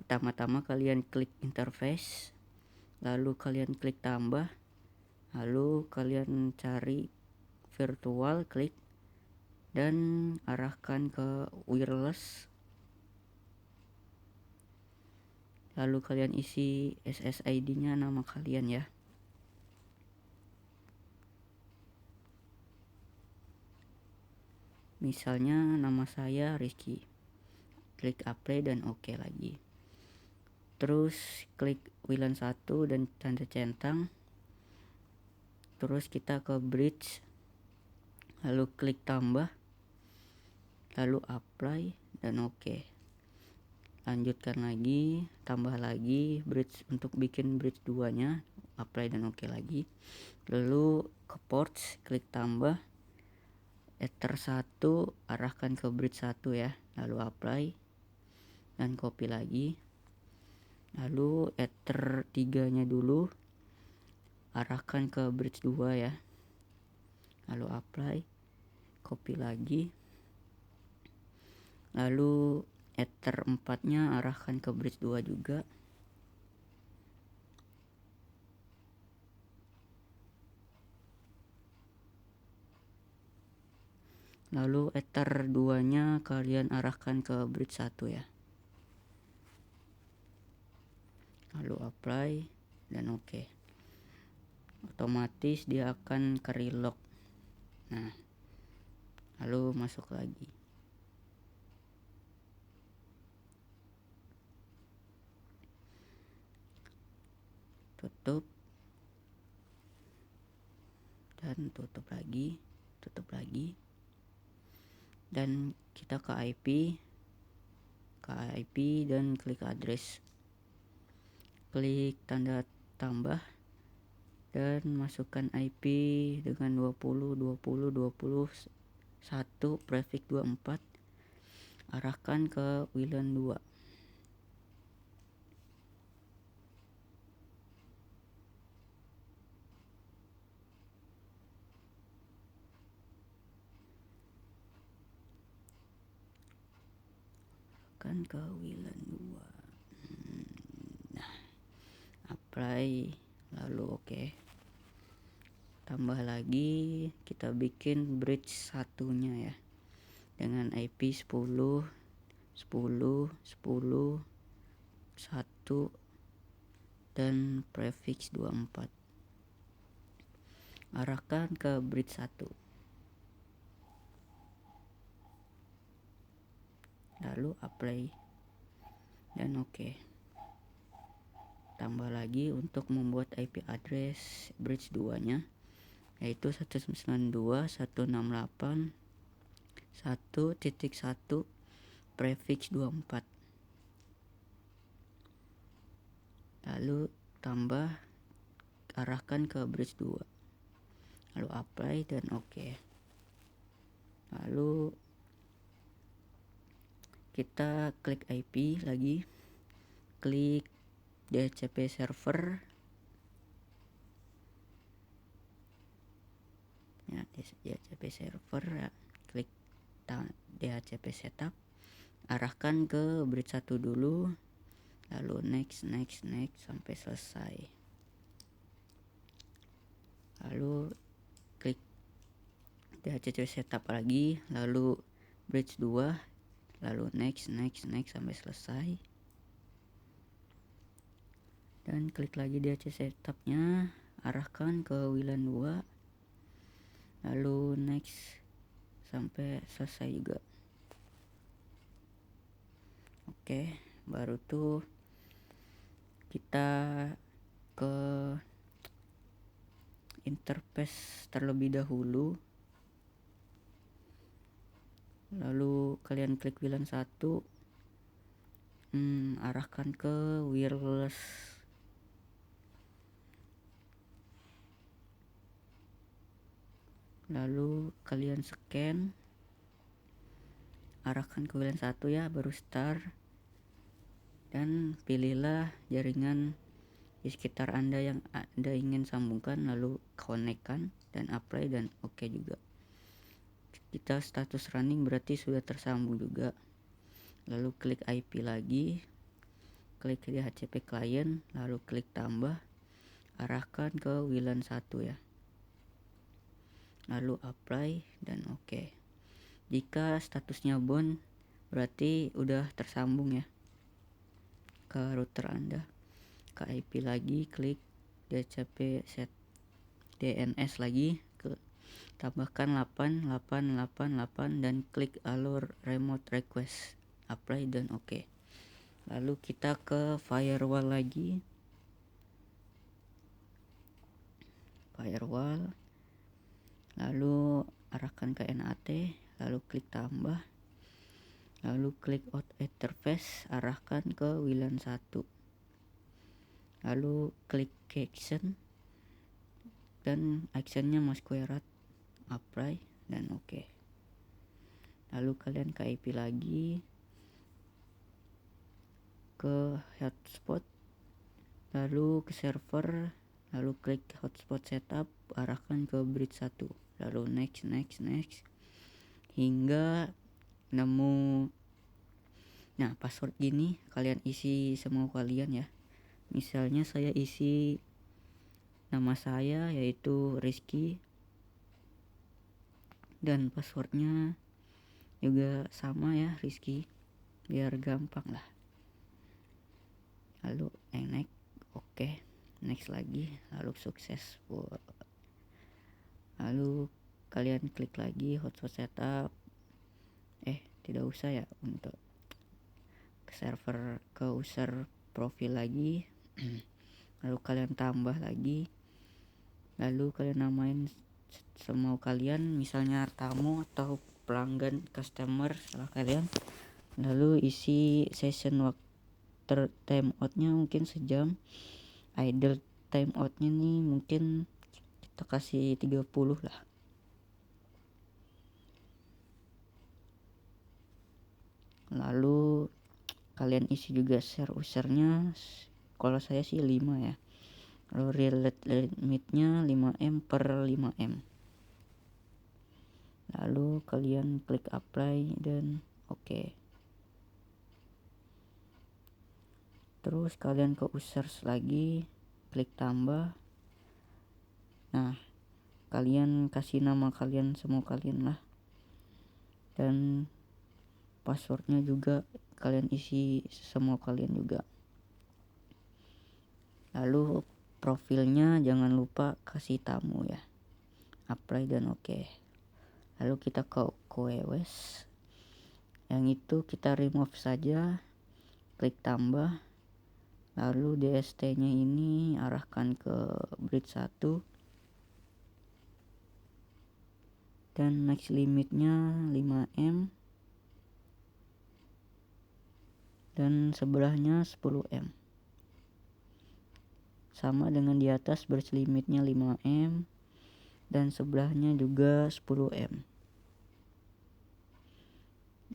Pertama-tama kalian klik interface, lalu kalian klik tambah, lalu kalian cari virtual, klik dan arahkan ke wireless. Lalu kalian isi SSID-nya, nama kalian ya. Misalnya nama saya Rizky. Klik apply dan oke lagi. Terus klik WLAN 1 dan tanda centang. Terus kita ke bridge, lalu klik tambah, lalu apply dan oke. Lanjutkan lagi, tambah lagi bridge untuk bikin bridge 2 nya, apply dan oke lagi. Lalu ke ports, klik tambah, ether 1 arahkan ke bridge 1 ya, lalu apply dan copy lagi. Lalu ether 3 nya dulu arahkan ke bridge 2 ya, lalu apply, copy lagi. Lalu ether 4 nya arahkan ke bridge 2 juga. Lalu ether 2 nya kalian arahkan ke bridge 1 ya, lalu apply dan oke. Otomatis dia akan ke relock. Nah, lalu masuk lagi. Tutup dan tutup lagi dan kita ke IP dan klik address, klik tanda tambah dan masukkan IP dengan 20 prefix 24, arahkan ke WLAN 2. Kan ke WLAN 2. Nah, apply lalu oke. Tambah lagi, kita bikin bridge satunya ya dengan IP 10 10 10 1 dan prefix 24. Arahkan ke bridge 1. Lalu apply dan oke. Tambah lagi untuk membuat IP address bridge 2 nya, yaitu 192.168.1.1 prefix 24. Lalu tambah, arahkan ke bridge 2, lalu apply dan oke. Lalu kita klik IP lagi, klik DHCP server ya, DHCP server ya, klik DHCP setup, arahkan ke bridge 1 dulu, lalu next sampai selesai. Lalu klik DHCP setup lagi, lalu bridge 2, lalu next sampai selesai. Dan klik lagi DHCP setupnya, arahkan ke WLAN 2, lalu next sampai selesai juga. Oke, baru tuh kita ke interface terlebih dahulu. Lalu kalian klik WLAN 1, arahkan ke wireless. Lalu kalian scan, arahkan ke WLAN 1 ya, baru start, dan pilihlah jaringan di sekitar Anda yang Anda ingin sambungkan, lalu connect-kan dan apply dan oke juga. Kita status running berarti sudah tersambung juga. Lalu klik IP lagi, klik di HCP client, lalu klik tambah, arahkan ke WLAN 1 ya, lalu apply dan oke. Jika statusnya bound berarti udah tersambung ya ke router Anda. Ke IP lagi, klik DHCP set DNS lagi, tambahkan 8888 dan klik allow remote request, apply dan oke. Lalu kita ke firewall lagi, lalu arahkan ke NAT, lalu klik tambah, lalu klik out interface, arahkan ke WLAN 1, lalu klik action dan actionnya masquerade, apply dan oke. Lalu kalian ke IP lagi, ke hotspot, lalu ke server, lalu klik hotspot setup, arahkan ke bridge 1, lalu next hingga nemu. Nah, password gini kalian isi semua kalian ya. Misalnya saya isi nama saya yaitu Rizky, dan passwordnya juga sama ya, Rizky, biar gampang lah. Lalu next, oke, next lagi, lalu successful. Lalu kalian klik lagi hotspot setup, tidak usah ya, untuk ke server, ke user profil lagi. Lalu kalian tambah lagi, lalu kalian namain semua kalian, misalnya tamu atau pelanggan, customer, salah kalian. Lalu isi session waktu timeoutnya mungkin sejam, idle timeoutnya nih mungkin kita kasih 30 lah. Lalu kalian isi juga share usernya, kalau saya sih 5 ya. Lalu relate limitnya 5M per 5M. Lalu kalian klik apply dan oke. Terus kalian ke users lagi, klik tambah. Nah, kalian kasih nama kalian semua kalian lah, dan passwordnya juga kalian isi semua kalian juga. Lalu profilnya jangan lupa kasih tamu ya, apply dan oke. Lalu kita ke QoS, yang itu kita remove saja, klik tambah, lalu DST nya ini arahkan ke bridge 1 dan max limitnya 5M dan sebelahnya 10M, sama dengan di atas, bridge limitnya 5M dan sebelahnya juga 10M.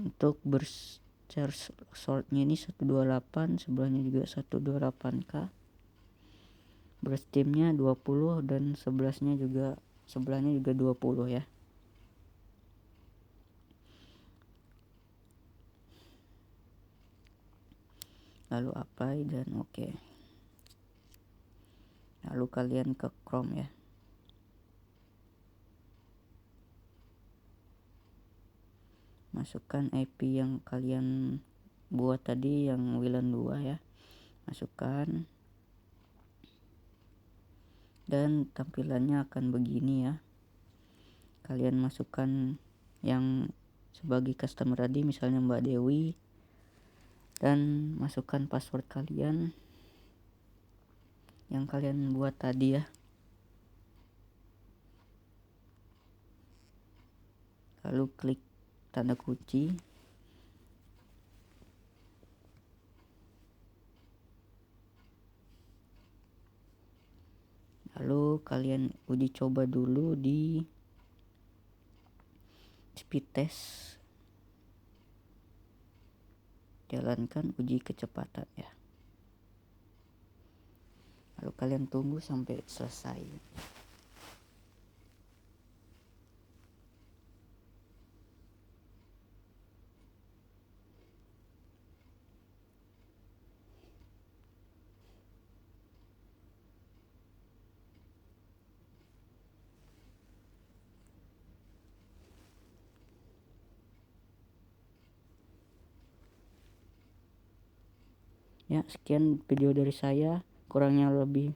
Untuk charge shortnya ini 128, sebelahnya juga 128K. Bersteamnya 20 dan sebelahnya juga 20 ya. Lalu apply dan oke. Lalu kalian ke Chrome ya. Masukkan IP yang kalian buat tadi, yang WLAN 2 ya. Masukkan. Dan tampilannya akan begini ya. Kalian masukkan yang sebagai customer tadi, misalnya Mbak Dewi, dan masukkan password kalian yang kalian buat tadi ya. Lalu klik tanda kunci, lalu kalian uji coba dulu di speed test, jalankan uji kecepatan ya. Lalu kalian tunggu sampai selesai. Ya, sekian video dari saya, kurangnya lebih